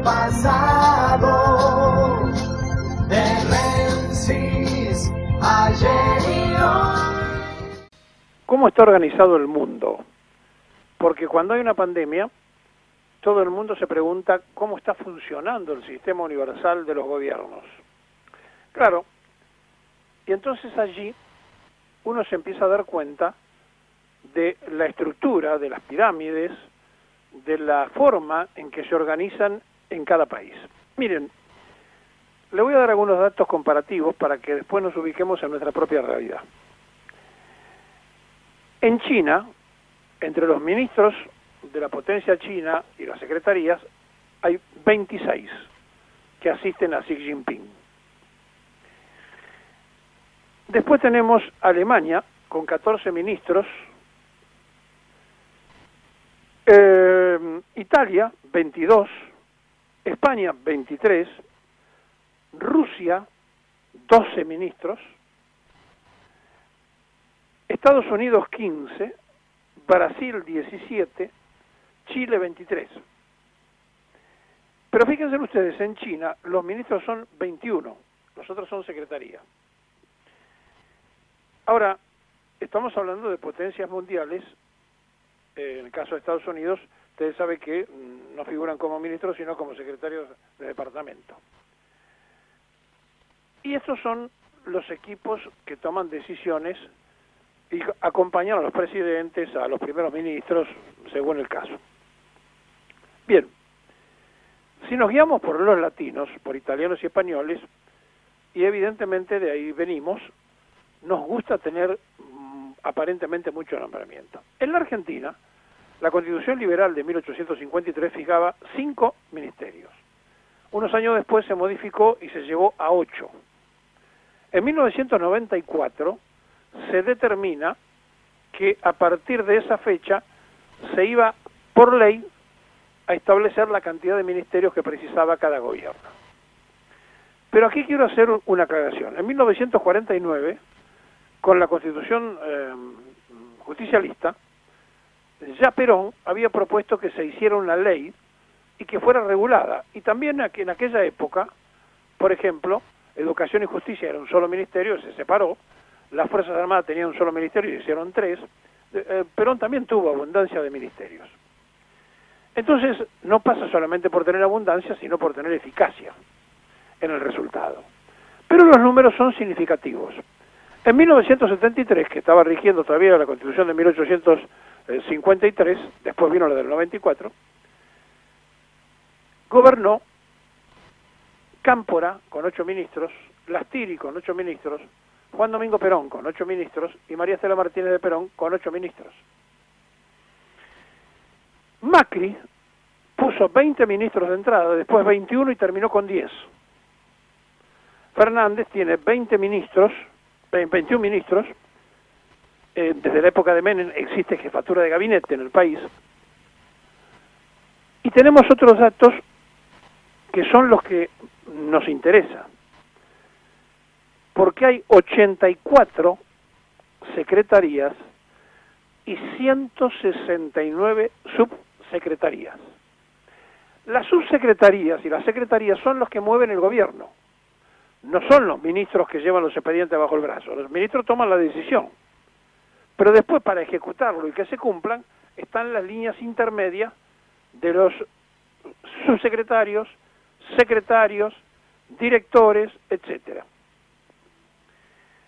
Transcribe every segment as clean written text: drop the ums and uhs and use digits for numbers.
pasado, de Rensis, ayer y hoy. ¿Cómo está organizado el mundo? Porque cuando hay una pandemia, todo el mundo se pregunta cómo está funcionando el sistema universal de los gobiernos. Claro, y entonces allí uno se empieza a dar cuenta de la estructura de las pirámides, de la forma en que se organizan en cada país. Miren, le voy a dar algunos datos comparativos para que después nos ubiquemos en nuestra propia realidad. En China, entre los ministros de la potencia china y las secretarías, hay 26 que asisten a Xi Jinping. Después tenemos Alemania, con 14 ministros, Italia, 22, España, 23, Rusia, 12 ministros, Estados Unidos, 15, Brasil, 17, Chile, 23. Pero fíjense ustedes, en China los ministros son 21, los otros son secretaría. Ahora, estamos hablando de potencias mundiales. En el caso de Estados Unidos, ustedes saben que no figuran como ministros, sino como secretarios de departamento. Y estos son los equipos que toman decisiones y acompañan a los presidentes, a los primeros ministros, según el caso. Bien, si nos guiamos por los latinos, por italianos y españoles, y evidentemente de ahí venimos, nos gusta tener aparentemente mucho nombramiento. En la Argentina, la Constitución Liberal de 1853 fijaba 5 ministerios. Unos años después se modificó y se llevó a 8. En 1994 se determina que a partir de esa fecha se iba por ley a establecer la cantidad de ministerios que precisaba cada gobierno. Pero aquí quiero hacer una aclaración. En 1949, con la Constitución justicialista, ya Perón había propuesto que se hiciera una ley y que fuera regulada. Y también en aquella época, por ejemplo, Educación y Justicia era un solo ministerio, se separó, las Fuerzas Armadas tenían un solo ministerio y hicieron 3, Perón también tuvo abundancia de ministerios. Entonces, no pasa solamente por tener abundancia, sino por tener eficacia en el resultado. Pero los números son significativos. En 1973, que estaba rigiendo todavía la Constitución de 1853, después vino la del 94, gobernó Cámpora con 8 ministros, Lastiri con 8 ministros, Juan Domingo Perón con 8 ministros y María Estela Martínez de Perón con 8 ministros. Macri puso 20 ministros de entrada, después 21 y terminó con 10. Fernández tiene 21 ministros, desde la época de Menem existe jefatura de gabinete en el país, y tenemos otros datos que son los que nos interesan, porque hay 84 secretarías y 169 subsecretarías. Las subsecretarías y las secretarías son los que mueven el gobierno. No son los ministros que llevan los expedientes bajo el brazo. Los ministros toman la decisión. Pero después, para ejecutarlo y que se cumplan, están las líneas intermedias de los subsecretarios, secretarios, directores, etcétera.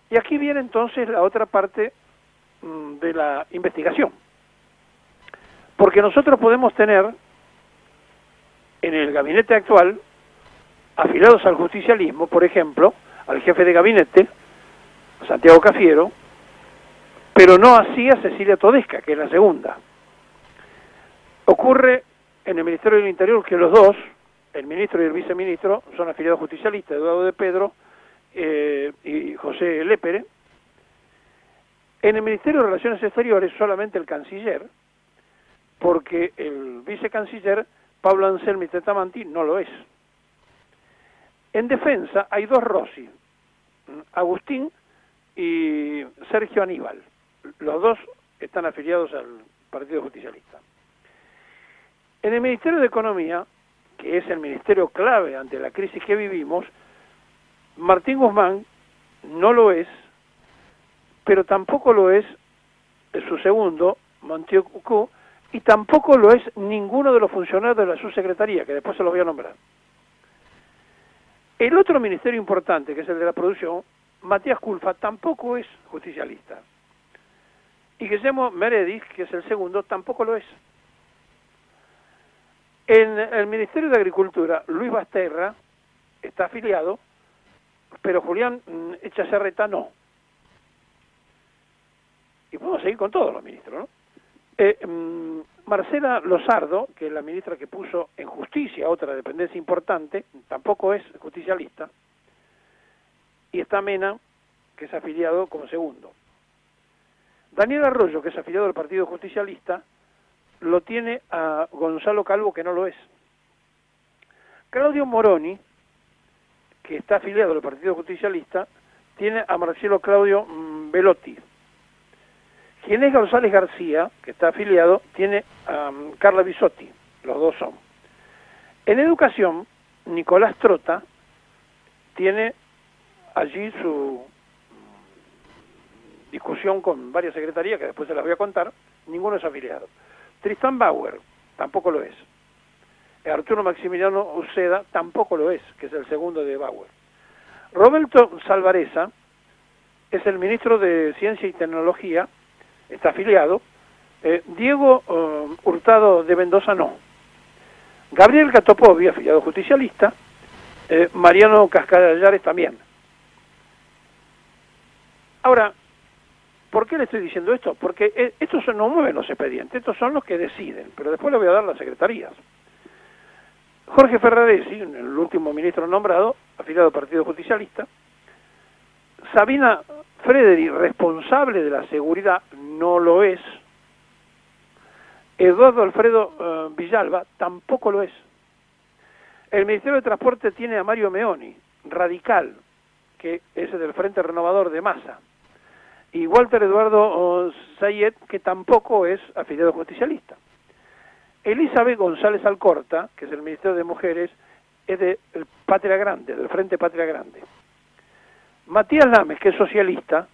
Y aquí viene entonces la otra parte de la investigación. Porque nosotros podemos tener en el gabinete actual afiliados al justicialismo, por ejemplo, al jefe de gabinete, Santiago Cafiero, pero no así a Cecilia Todesca, que es la segunda. Ocurre en el Ministerio del Interior que los dos, el ministro y el viceministro, son afiliados justicialistas, Eduardo de Pedro y José Lépere. En el Ministerio de Relaciones Exteriores solamente el canciller, porque el vicecanciller, Pablo Anselmi Tetamanti, no lo es. En defensa hay 2 Rossi, Agustín y Sergio Aníbal. Los 2 están afiliados al Partido Justicialista. En el Ministerio de Economía que es el ministerio clave ante la crisis que vivimos, Martín Guzmán no lo es, pero tampoco lo es su segundo, Montiel Cucú, y tampoco lo es ninguno de los funcionarios de la subsecretaría, que después se los voy a nombrar. El otro ministerio importante, que es el de la producción, Matías Culfas, tampoco es justicialista. Y Guillermo Meredith, que es el segundo, tampoco lo es. En el Ministerio de Agricultura, Luis Basterra está afiliado, pero Julián Echacerreta no. Y podemos seguir con todos los ministros, ¿no? Marcela Lozardo, que es la ministra que puso en justicia otra dependencia importante, tampoco es justicialista. Y está Mena, que es afiliado como segundo. Daniel Arroyo, que es afiliado al Partido Justicialista, lo tiene a Gonzalo Calvo, que no lo es. Claudio Moroni, que está afiliado al Partido Justicialista, tiene a Marcelo Claudio Velotti. Ginés González García, que está afiliado, tiene a Carla Bisotti, los dos son. En educación, Nicolás Trota tiene allí su discusión con varias secretarías, que después se las voy a contar, ninguno es afiliado. Tristán Bauer tampoco lo es. Arturo Maximiliano Uceda tampoco lo es, que es el segundo de Bauer. Roberto Salvareza es el ministro de Ciencia y Tecnología, está afiliado. Diego Hurtado de Mendoza no. Gabriel Catopovi, afiliado justicialista. Mariano Cascadallares también. Ahora, ¿por qué le estoy diciendo esto? Porque estos no mueven los expedientes, estos son los que deciden, pero después le voy a dar las secretarías. Jorge Ferraresi, el último ministro nombrado, afiliado al Partido Justicialista. Sabina Frederi, responsable de la seguridad, no lo es. Eduardo Alfredo Villalba tampoco lo es. El Ministerio de Transporte tiene a Mario Meoni, radical, que es del Frente Renovador de Massa. Y Walter Eduardo Sayet, que tampoco es afiliado justicialista. Elizabeth González Alcorta, que es el Ministerio de Mujeres, es de Patria Grande, del Frente Patria Grande. Matías Lames, que es socialista,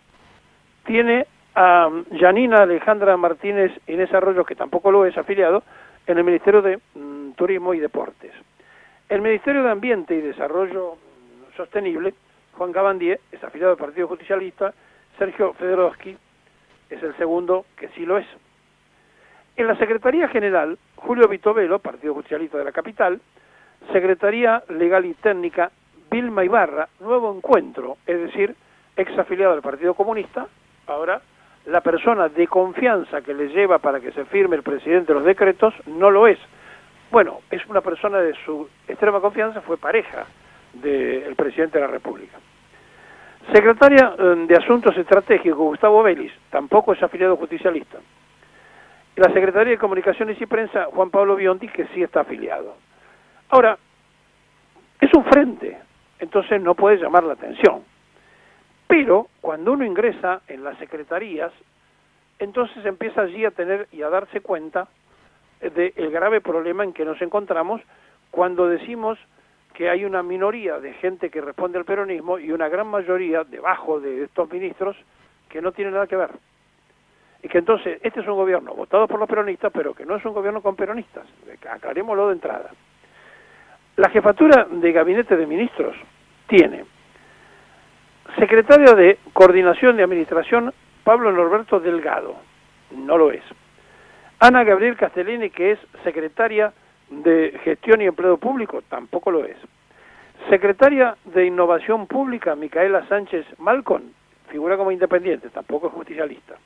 tiene a Janina Alejandra Martínez Inés Arroyo, que tampoco lo es afiliado, en el Ministerio de Turismo y Deportes. El Ministerio de Ambiente y Desarrollo Sostenible, Juan Cabandier, es afiliado al Partido Justicialista. Sergio Fedorovsky es el segundo, que sí lo es. En la Secretaría General, Julio Vitovelo, Partido Justicialista de la Capital. Secretaría Legal y Técnica, Vilma Ibarra, Nuevo Encuentro, es decir, ex afiliado del Partido Comunista. Ahora, la persona de confianza que le lleva para que se firme el presidente los decretos no lo es. Bueno, es una persona de su extrema confianza, fue pareja del presidente de la República. Secretaria de Asuntos Estratégicos, Gustavo Vélez, tampoco es afiliado justicialista. La Secretaría de Comunicaciones y Prensa, Juan Pablo Biondi, que sí está afiliado. Ahora, es un frente, entonces no puede llamar la atención. Pero cuando uno ingresa en las secretarías, entonces empieza allí a tener y a darse cuenta del grave problema en que nos encontramos cuando decimos que hay una minoría de gente que responde al peronismo y una gran mayoría debajo de estos ministros que no tienen nada que ver. Y que entonces este es un gobierno votado por los peronistas, pero que no es un gobierno con peronistas. Aclarémoslo de entrada. La jefatura de gabinete de ministros tiene secretario de Coordinación de Administración Pablo Norberto Delgado, no lo es. Ana Gabriel Castellini, que es secretaria de Gestión y Empleo Público, tampoco lo es. Secretaria de Innovación Pública, Micaela Sánchez Malcón, figura como independiente, tampoco es justicialista.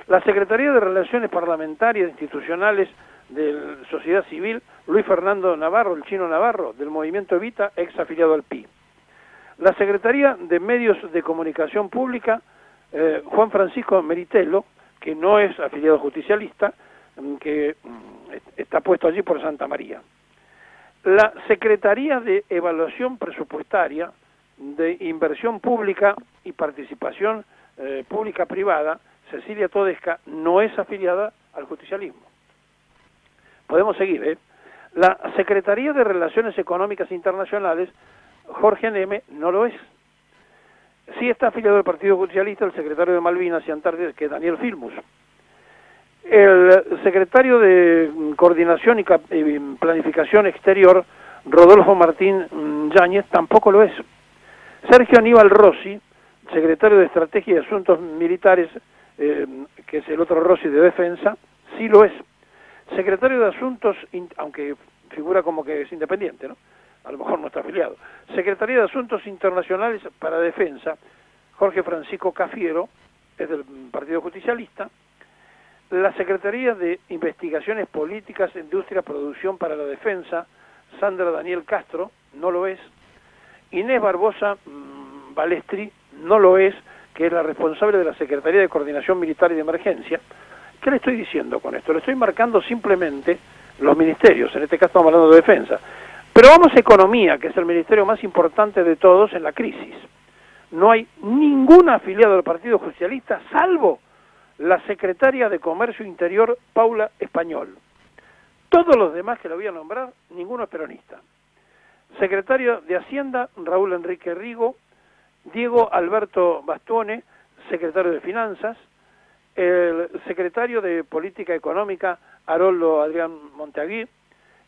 La Secretaría de Relaciones Parlamentarias Institucionales de Sociedad Civil, Luis Fernando Navarro, el Chino Navarro, del Movimiento Evita, ex afiliado al PI. La Secretaría de Medios de Comunicación Pública, Juan Francisco Meritello, que no es afiliado justicialista, que está puesto allí por Santa María. La Secretaría de Evaluación Presupuestaria, de Inversión Pública y Participación Pública-Privada, Cecilia Todesca, no es afiliada al justicialismo. Podemos seguir, La Secretaría de Relaciones Económicas Internacionales, Jorge Neme, no lo es. Sí está afiliado al Partido Socialista el secretario de Malvinas y Antártida, que es Daniel Filmus. El secretario de Coordinación y Planificación Exterior, Rodolfo Martín Yáñez, tampoco lo es. Sergio Aníbal Rossi, secretario de Estrategia y Asuntos Militares, que es el otro Rossi de Defensa, sí lo es. Secretario de Asuntos, aunque figura como que es independiente, ¿no? A lo mejor no está afiliado. Secretaría de Asuntos Internacionales para Defensa, Jorge Francisco Cafiero, es del Partido Justicialista. La Secretaría de Investigaciones Políticas, Industria, Producción para la Defensa, Sandra Daniel Castro, no lo es. Inés Barbosa Balestri, no lo es, que es la responsable de la Secretaría de Coordinación Militar y de Emergencia. ¿Qué le estoy diciendo con esto? Le estoy marcando simplemente los ministerios, en este caso estamos hablando de defensa. Pero vamos a Economía, que es el ministerio más importante de todos en la crisis. No hay ningún afiliado del Partido Justicialista, salvo la secretaria de Comercio Interior, Paula Español. Todos los demás que lo voy a nombrar, ninguno es peronista. Secretario de Hacienda, Raúl Enrique Rigo, Diego Alberto Bastuone, secretario de Finanzas, el secretario de Política Económica, Haroldo Adrián Monteaguí,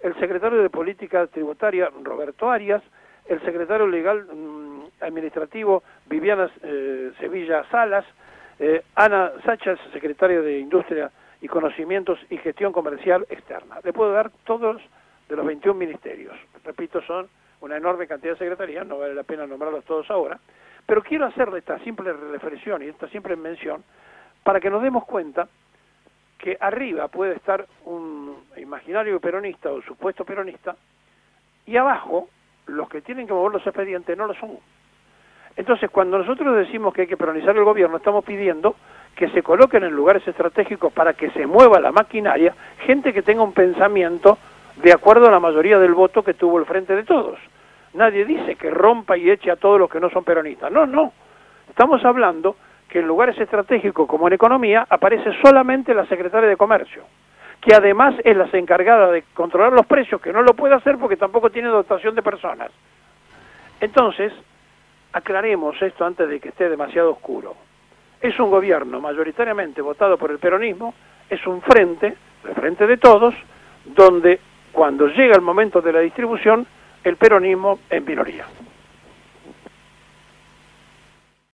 el secretario de Política Tributaria, Roberto Arias, el secretario legal administrativo, Viviana Sevilla Salas, Ana Sachas, secretaria de Industria y Conocimientos y Gestión Comercial Externa. Le puedo dar todos de los 21 ministerios. Repito, son una enorme cantidad de secretarías, no vale la pena nombrarlos todos ahora, pero quiero hacerle esta simple reflexión y esta simple mención para que nos demos cuenta que arriba puede estar un imaginario peronista o supuesto peronista y abajo los que tienen que mover los expedientes no lo son. Entonces, cuando nosotros decimos que hay que peronizar el gobierno, estamos pidiendo que se coloquen en lugares estratégicos para que se mueva la maquinaria gente que tenga un pensamiento de acuerdo a la mayoría del voto que tuvo el Frente de Todos. Nadie dice que rompa y eche a todos los que no son peronistas. No, no. Estamos hablando que en lugares estratégicos como en Economía aparece solamente la secretaria de Comercio, que además es la encargada de controlar los precios, que no lo puede hacer porque tampoco tiene dotación de personas. Entonces, aclaremos esto antes de que esté demasiado oscuro. Es un gobierno mayoritariamente votado por el peronismo, es un frente, el Frente de Todos, donde cuando llega el momento de la distribución, el peronismo en minoría.